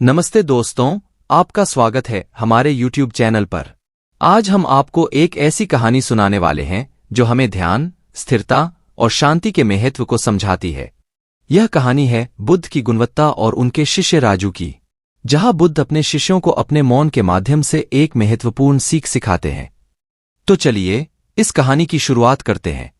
नमस्ते दोस्तों, आपका स्वागत है हमारे YouTube चैनल पर। आज हम आपको एक ऐसी कहानी सुनाने वाले हैं जो हमें ध्यान, स्थिरता और शांति के महत्व को समझाती है। यह कहानी है बुद्ध की गुणवत्ता और उनके शिष्य राजू की, जहां बुद्ध अपने शिष्यों को अपने मौन के माध्यम से एक महत्वपूर्ण सीख सिखाते हैं। तो चलिए इस कहानी की शुरुआत करते हैं।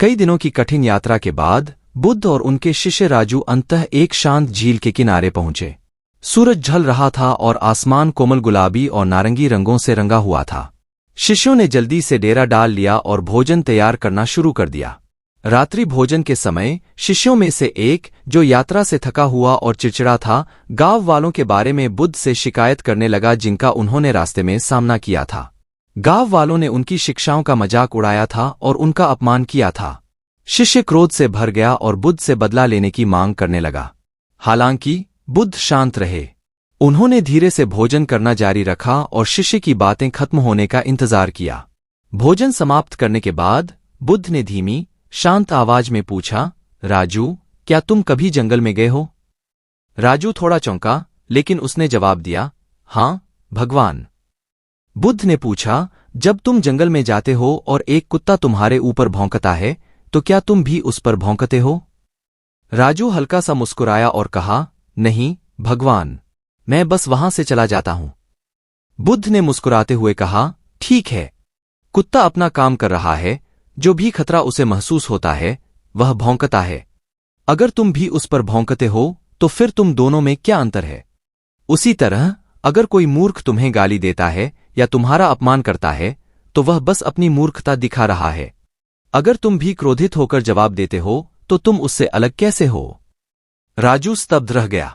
कई दिनों की कठिन यात्रा के बाद बुद्ध और उनके शिष्य राजू अंततः एक शांत झील के किनारे पहुंचे। सूरज ढल रहा था और आसमान कोमल गुलाबी और नारंगी रंगों से रंगा हुआ था। शिष्यों ने जल्दी से डेरा डाल लिया और भोजन तैयार करना शुरू कर दिया। रात्रि भोजन के समय शिष्यों में से एक, जो यात्रा से थका हुआ और चिड़चिड़ा था, गांव वालों के बारे में बुद्ध से शिकायत करने लगा जिनका उन्होंने रास्ते में सामना किया था। गांव वालों ने उनकी शिक्षाओं का मजाक उड़ाया था और उनका अपमान किया था। शिष्य क्रोध से भर गया और बुद्ध से बदला लेने की मांग करने लगा। हालांकि बुद्ध शांत रहे। उन्होंने धीरे से भोजन करना जारी रखा और शिष्य की बातें खत्म होने का इंतजार किया। भोजन समाप्त करने के बाद बुद्ध ने धीमी, शांत आवाज में पूछा, राजू, क्या तुम कभी जंगल में गए हो? राजू थोड़ा चौंका, लेकिन उसने जवाब दिया, हाँ, भगवान। बुद्ध ने पूछा, जब तुम जंगल में जाते हो और एक कुत्ता तुम्हारे ऊपर भौंकता है, तो क्या तुम भी उस पर भौंकते हो? राजू हल्का सा मुस्कुराया और कहा, नहीं, भगवान, मैं बस वहां से चला जाता हूं। बुद्ध ने मुस्कुराते हुए कहा, ठीक है, कुत्ता अपना काम कर रहा है, जो भी खतरा उसे महसूस होता है वह भौंकता है। अगर तुम भी उस पर भौंकते हो तो फिर तुम दोनों में क्या अंतर है? उसी तरह अगर कोई मूर्ख तुम्हें गाली देता है या तुम्हारा अपमान करता है तो वह बस अपनी मूर्खता दिखा रहा है। अगर तुम भी क्रोधित होकर जवाब देते हो तो तुम उससे अलग कैसे हो? राजू स्तब्ध रह गया।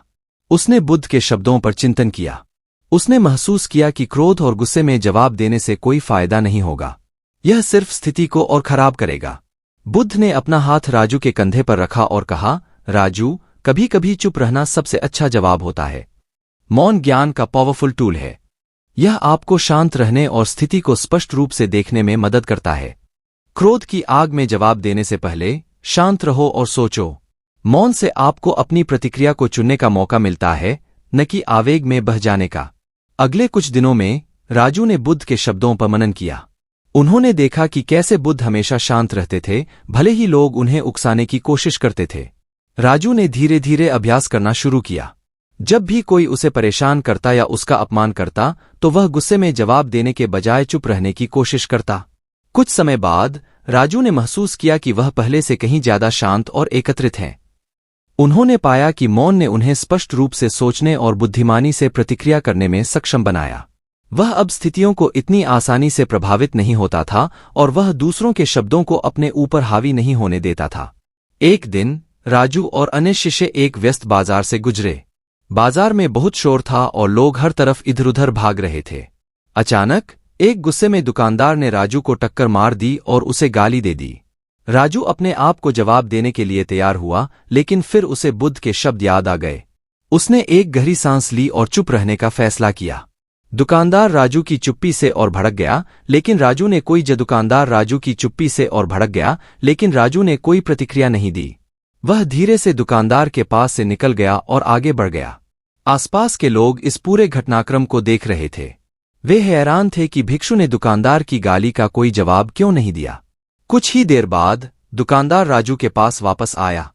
उसने बुद्ध के शब्दों पर चिंतन किया। उसने महसूस किया कि क्रोध और गुस्से में जवाब देने से कोई फायदा नहीं होगा, यह सिर्फ स्थिति को और खराब करेगा। बुद्ध ने अपना हाथ राजू के कंधे पर रखा और कहा, राजू, कभी कभी चुप रहना सबसे अच्छा जवाब होता है। मौन ज्ञान का पावरफुल टूल है। यह आपको शांत रहने और स्थिति को स्पष्ट रूप से देखने में मदद करता है। क्रोध की आग में जवाब देने से पहले शांत रहो और सोचो। मौन से आपको अपनी प्रतिक्रिया को चुनने का मौका मिलता है, न कि आवेग में बह जाने का। अगले कुछ दिनों में राजू ने बुद्ध के शब्दों पर मनन किया। उन्होंने देखा कि कैसे बुद्ध हमेशा शांत रहते थे, भले ही लोग उन्हें उकसाने की कोशिश करते थे। राजू ने धीरे धीरे अभ्यास करना शुरू किया। जब भी कोई उसे परेशान करता या उसका अपमान करता तो वह गुस्से में जवाब देने के बजाय चुप रहने की कोशिश करता। कुछ समय बाद राजू ने महसूस किया कि वह पहले से कहीं ज्यादा शांत और एकत्रित हैं। उन्होंने पाया कि मौन ने उन्हें स्पष्ट रूप से सोचने और बुद्धिमानी से प्रतिक्रिया करने में सक्षम बनाया। वह अब स्थितियों को इतनी आसानी से प्रभावित नहीं होता था और वह दूसरों के शब्दों को अपने ऊपर हावी नहीं होने देता था। एक दिन राजू और अन्य शिष्य एक व्यस्त बाजार से गुजरे। बाजार में बहुत शोर था और लोग हर तरफ इधर उधर भाग रहे थे। अचानक एक गुस्से में दुकानदार ने राजू को टक्कर मार दी और उसे गाली दे दी। राजू अपने आप को जवाब देने के लिए तैयार हुआ, लेकिन फिर उसे बुद्ध के शब्द याद आ गए। उसने एक गहरी सांस ली और चुप रहने का फैसला किया। दुकानदार राजू की चुप्पी से और भड़क गया, लेकिन राजू ने कोई प्रतिक्रिया नहीं दी। वह धीरे से दुकानदार के पास से निकल गया और आगे बढ़ गया। आसपास के लोग इस पूरे घटनाक्रम को देख रहे थे। वे हैरान थे कि भिक्षु ने दुकानदार की गाली का कोई जवाब क्यों नहीं दिया। कुछ ही देर बाद दुकानदार राजू के पास वापस आया।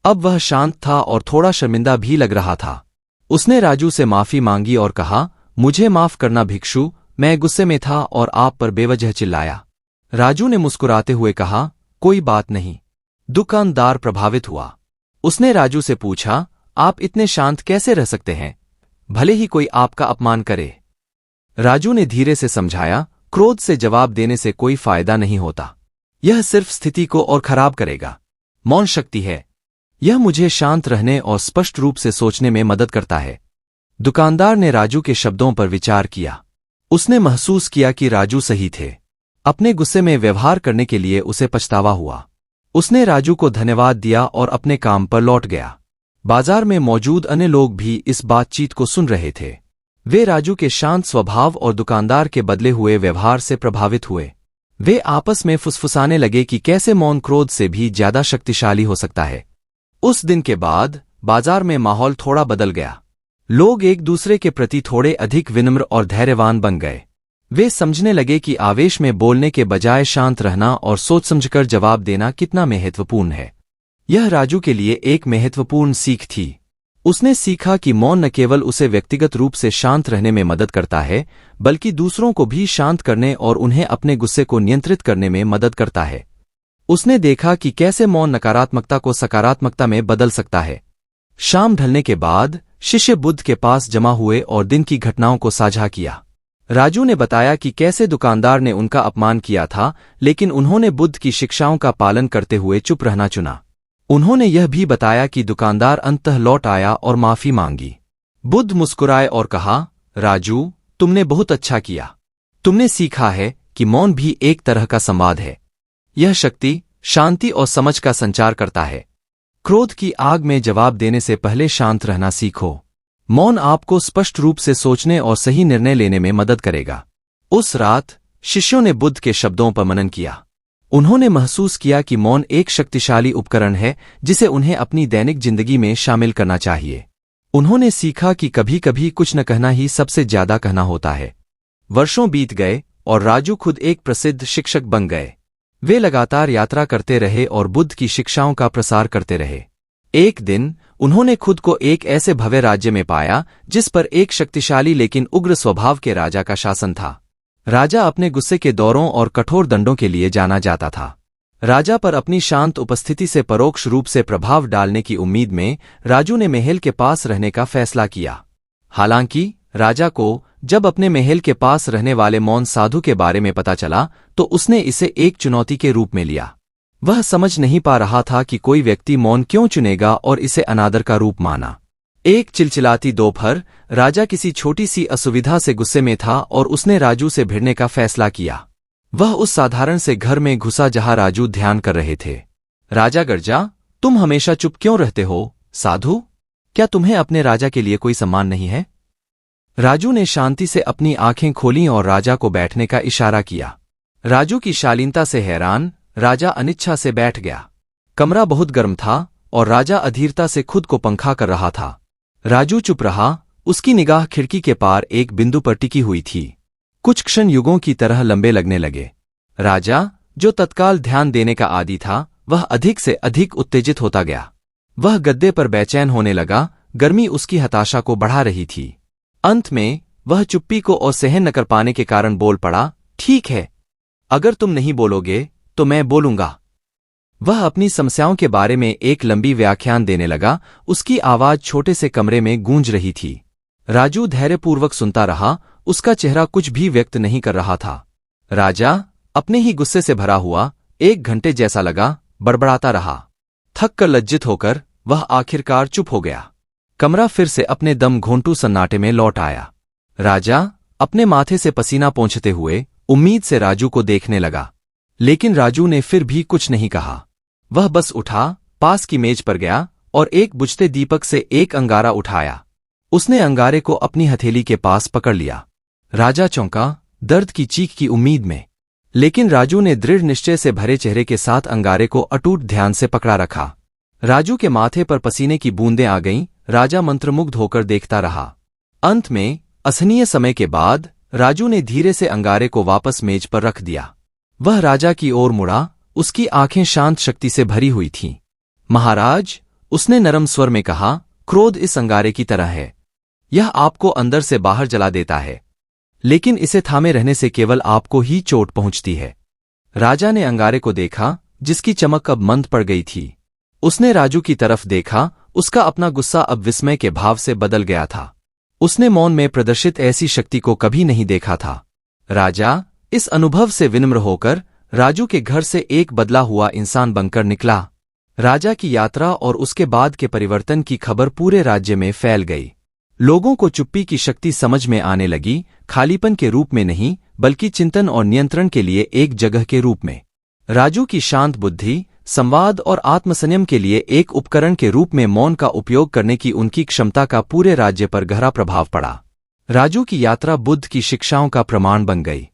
अब वह शांत था और थोड़ा शर्मिंदा भी लग रहा था। उसने राजू से माफी मांगी और कहा, मुझे माफ करना भिक्षु, मैं गुस्से में था और आप पर बेवजह चिल्लाया। राजू ने मुस्कुराते हुए कहा, कोई बात नहीं। दुकानदार प्रभावित हुआ। उसने राजू से पूछा, आप इतने शांत कैसे रह सकते हैं, भले ही कोई आपका अपमान करे? राजू ने धीरे से समझाया, क्रोध से जवाब देने से कोई फायदा नहीं होता, यह सिर्फ स्थिति को और खराब करेगा। मौन शक्ति है, यह मुझे शांत रहने और स्पष्ट रूप से सोचने में मदद करता है। दुकानदार ने राजू के शब्दों पर विचार किया। उसने महसूस किया कि राजू सही थे। अपने गुस्से में व्यवहार करने के लिए उसे पछतावा हुआ। उसने राजू को धन्यवाद दिया और अपने काम पर लौट गया। बाजार में मौजूद अन्य लोग भी इस बातचीत को सुन रहे थे। वे राजू के शांत स्वभाव और दुकानदार के बदले हुए व्यवहार से प्रभावित हुए। वे आपस में फुसफुसाने लगे कि कैसे मौन क्रोध से भी ज्यादा शक्तिशाली हो सकता है। उस दिन के बाद बाजार में माहौल थोड़ा बदल गया। लोग एक दूसरे के प्रति थोड़े अधिक विनम्र और धैर्यवान बन गए। वे समझने लगे कि आवेश में बोलने के बजाय शांत रहना और सोच समझकर जवाब देना कितना महत्वपूर्ण है। यह राजू के लिए एक महत्वपूर्ण सीख थी। उसने सीखा कि मौन न केवल उसे व्यक्तिगत रूप से शांत रहने में मदद करता है, बल्कि दूसरों को भी शांत करने और उन्हें अपने गुस्से को नियंत्रित करने में मदद करता है। उसने देखा कि कैसे मौन नकारात्मकता को सकारात्मकता में बदल सकता है। शाम ढलने के बाद शिष्य बुद्ध के पास जमा हुए और दिन की घटनाओं को साझा किया। राजू ने बताया कि कैसे दुकानदार ने उनका अपमान किया था, लेकिन उन्होंने बुद्ध की शिक्षाओं का पालन करते हुए चुप रहना चुना। उन्होंने यह भी बताया कि दुकानदार अंततः लौट आया और माफी मांगी। बुद्ध मुस्कुराए और कहा, राजू, तुमने बहुत अच्छा किया। तुमने सीखा है कि मौन भी एक तरह का संवाद है। यह शक्ति, शांति और समझ का संचार करता है। क्रोध की आग में जवाब देने से पहले शांत रहना सीखो। मौन आपको स्पष्ट रूप से सोचने और सही निर्णय लेने में मदद करेगा। उस रात शिष्यों ने बुद्ध के शब्दों पर मनन किया। उन्होंने महसूस किया कि मौन एक शक्तिशाली उपकरण है जिसे उन्हें अपनी दैनिक जिंदगी में शामिल करना चाहिए। उन्होंने सीखा कि कभी कभी कुछ न कहना ही सबसे ज्यादा कहना होता है। वर्षों बीत गए और राजू खुद एक प्रसिद्ध शिक्षक बन गए। वे लगातार यात्रा करते रहे और बुद्ध की शिक्षाओं का प्रसार करते रहे। एक दिन उन्होंने खुद को एक ऐसे भव्य राज्य में पाया जिस पर एक शक्तिशाली लेकिन उग्र स्वभाव के राजा का शासन था। राजा अपने गुस्से के दौरों और कठोर दंडों के लिए जाना जाता था। राजा पर अपनी शांत उपस्थिति से परोक्ष रूप से प्रभाव डालने की उम्मीद में राजू ने महल के पास रहने का फैसला किया। हालांकि राजा को जब अपने महल के पास रहने वाले मौन साधु के बारे में पता चला तो उसने इसे एक चुनौती के रूप में लिया। वह समझ नहीं पा रहा था कि कोई व्यक्ति मौन क्यों चुनेगा और इसे अनादर का रूप माना। एक चिलचिलाती दोपहर राजा किसी छोटी सी असुविधा से गुस्से में था और उसने राजू से भिड़ने का फैसला किया। वह उस साधारण से घर में घुसा जहां राजू ध्यान कर रहे थे। राजा गर्जा, तुम हमेशा चुप क्यों रहते हो, साधु? क्या तुम्हें अपने राजा के लिए कोई सम्मान नहीं है? राजू ने शांति से अपनी आंखें खोलीं और राजा को बैठने का इशारा किया। राजू की शालीनता से हैरान राजा अनिच्छा से बैठ गया। कमरा बहुत गर्म था और राजा अधीरता से खुद को पंखा कर रहा था। राजू चुप रहा, उसकी निगाह खिड़की के पार एक बिंदु पर टिकी हुई थी। कुछ क्षण युगों की तरह लंबे लगने लगे। राजा, जो तत्काल ध्यान देने का आदी था, वह अधिक से अधिक उत्तेजित होता गया। वह गद्दे पर बेचैन होने लगा, गर्मी उसकी हताशा को बढ़ा रही थी। अंत में वह चुप्पी को असहन न कर पाने के कारण बोल पड़ा, ठीक है, अगर तुम नहीं बोलोगे तो मैं बोलूंगा। वह अपनी समस्याओं के बारे में एक लंबी व्याख्यान देने लगा। उसकी आवाज छोटे से कमरे में गूंज रही थी। राजू धैर्यपूर्वक सुनता रहा, उसका चेहरा कुछ भी व्यक्त नहीं कर रहा था। राजा अपने ही गुस्से से भरा हुआ 1 घंटे जैसा लगा, बड़बड़ाता रहा। थक कर लज्जित होकर वह आखिरकार चुप हो गया। कमरा फिर से अपने दम घोंटू सन्नाटे में लौट आया। राजा अपने माथे से पसीना पोंछते हुए उम्मीद से राजू को देखने लगा, लेकिन राजू ने फिर भी कुछ नहीं कहा। वह बस उठा, पास की मेज पर गया और एक बुझते दीपक से एक अंगारा उठाया। उसने अंगारे को अपनी हथेली के पास पकड़ लिया। राजा चौंका, दर्द की चीख की उम्मीद में, लेकिन राजू ने दृढ़ निश्चय से भरे चेहरे के साथ अंगारे को अटूट ध्यान से पकड़ा रखा। राजू के माथे पर पसीने की बूंदें आ गईं। राजा मंत्रमुग्ध होकर देखता रहा। अंत में असहनीय समय के बाद राजू ने धीरे से अंगारे को वापस मेज पर रख दिया। वह राजा की ओर मुड़ा, उसकी आंखें शांत शक्ति से भरी हुई थीं। महाराज, उसने नरम स्वर में कहा, क्रोध इस अंगारे की तरह है। यह आपको अंदर से बाहर जला देता है, लेकिन इसे थामे रहने से केवल आपको ही चोट पहुंचती है। राजा ने अंगारे को देखा, जिसकी चमक अब मंद पड़ गई थी। उसने राजू की तरफ देखा, उसका अपना गुस्सा अब विस्मय के भाव से बदल गया था। उसने मौन में प्रदर्शित ऐसी शक्ति को कभी नहीं देखा था। राजा इस अनुभव से विनम्र होकर राजू के घर से एक बदला हुआ इंसान बनकर निकला। राजा की यात्रा और उसके बाद के परिवर्तन की खबर पूरे राज्य में फैल गई। लोगों को चुप्पी की शक्ति समझ में आने लगी, खालीपन के रूप में नहीं, बल्कि चिंतन और नियंत्रण के लिए एक जगह के रूप में। राजू की शांत बुद्धि, संवाद और आत्मसंयम के लिए एक उपकरण के रूप में मौन का उपयोग करने की उनकी क्षमता का पूरे राज्य पर गहरा प्रभाव पड़ा। राजू की यात्रा बुद्ध की शिक्षाओं का प्रमाण बन गई।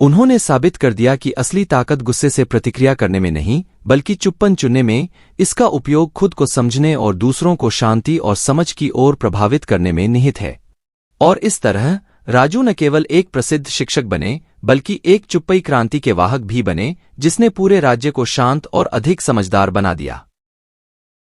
उन्होंने साबित कर दिया कि असली ताकत गुस्से से प्रतिक्रिया करने में नहीं, बल्कि चुप्पन चुनने में, इसका उपयोग खुद को समझने और दूसरों को शांति और समझ की ओर प्रभावित करने में निहित है। और इस तरह राजू न केवल एक प्रसिद्ध शिक्षक बने, बल्कि एक चुप्पई क्रांति के वाहक भी बने, जिसने पूरे राज्य को शांत और अधिक समझदार बना दिया।